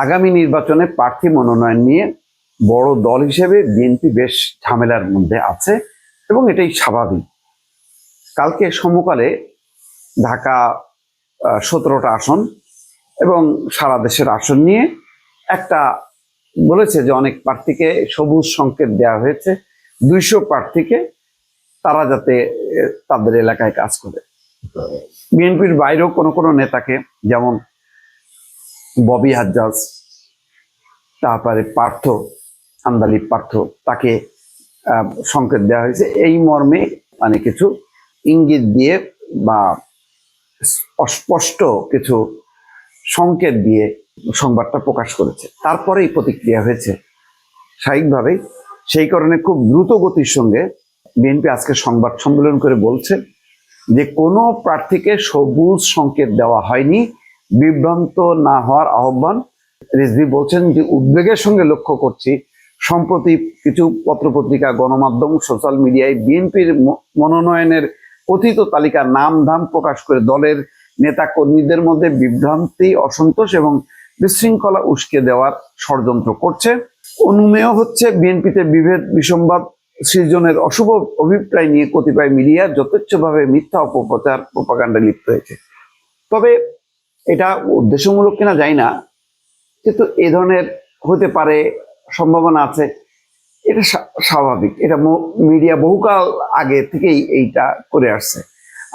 আগামী নির্বাচনে প্রার্থী মনোনয়ন নিয়ে বড় দল হিসেবে বিএনপি বেশ ঝামেলার মধ্যে আছে এবং এটাই স্বাভাবিক। কালকে সমকালে ঢাকা 17টা আসন এবং সারা দেশের আসন নিয়ে একটা বলেছে যে অনেক প্রার্থীকে সবুজ সংকেত দেওয়া হয়েছে, 200 প্রার্থীকে, তারা যাতে তাদের এলাকায় কাজ করে। বিএনপির বাইরেও কোনো কোনো নেতাকে, যেমন ববি হাজ্জাজ, তারপরে পার্থ আন্দালি পার্থ, তাকে সংকেত দেওয়া হয়েছে এই মর্মে, মানে কিছু ইঙ্গিত দিয়ে বা অস্পষ্ট কিছু সংকেত দিয়ে সংবাদটা প্রকাশ করেছে। তারপরেই প্রতিক্রিয়া হয়েছে স্বাভাবিকভাবেই। সেই কারণে খুব দ্রুত গতির সঙ্গে বিএনপি আজকে সংবাদ সম্মেলন করে বলছে যে কোনো প্রার্থীকে সবুজ সংকেত দেওয়া হয়নি, বিভ্রান্ত না হওয়ার আহ্বান। রিজভী বলছেন যে উদ্বেগের সঙ্গে লক্ষ্য করছি সম্প্রতি কিছু পত্রপত্রিকা, গণমাধ্যম, সোশ্যাল মিডিয়ায় বিএনপির মনোনয়নের কথিত তালিকার নাম ধাম প্রকাশ করে দলের নেতা কর্মীদের মধ্যে বিভ্রান্তি, অসন্তোষ এবং বিশৃঙ্খলা উস্কে দেওয়ার ষড়যন্ত্র করছে। অনুমেয় হচ্ছে বিএনপিতে বিভেদ, বিসংবাদ সৃজনের অশুভ অভিপ্রায় নিয়ে কতিপয় মিডিয়া যথেচ্ছভাবে মিথ্যা অপপ্রচার, প্রোপাগান্ডা লিপ্ত হয়েছে। তবে এটা উদ্দেশ্যমূলক কিনা জানি না, কিন্তু এ ধরনের হতে পারে, সম্ভাবনা আছে। এটা স্বাভাবিক। এটা মিডিয়া বহুকাল আগে থেকেই এইটা করে আসছে।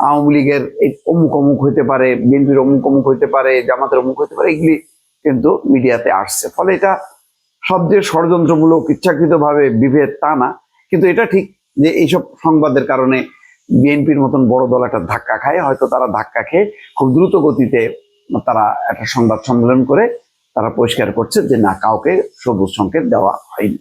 আওয়ামী লীগের অমুক অমুক হইতে পারে, বিএনপির অমুক অমুক হইতে পারে, জামাতের অমুক হইতে পারে, এগুলি কিন্তু মিডিয়াতে আসছে। ফলে এটা সব যে ষড়যন্ত্রমূলক, ইচ্ছাকৃতভাবে বিভেদ তা না, কিন্তু এটা ঠিক যে এইসব সংবাদের কারণে বিএনপির মতন বড় দল একটা ধাক্কা খায়। হয়তো তারা ধাক্কা খেয়ে খুব দ্রুত গতিতে তারা একটা সংবাদ সম্মেলন করে তারা পরিষ্কার করছে যে না, কাউকে সবুজ সংকেত দেওয়া হয়নি।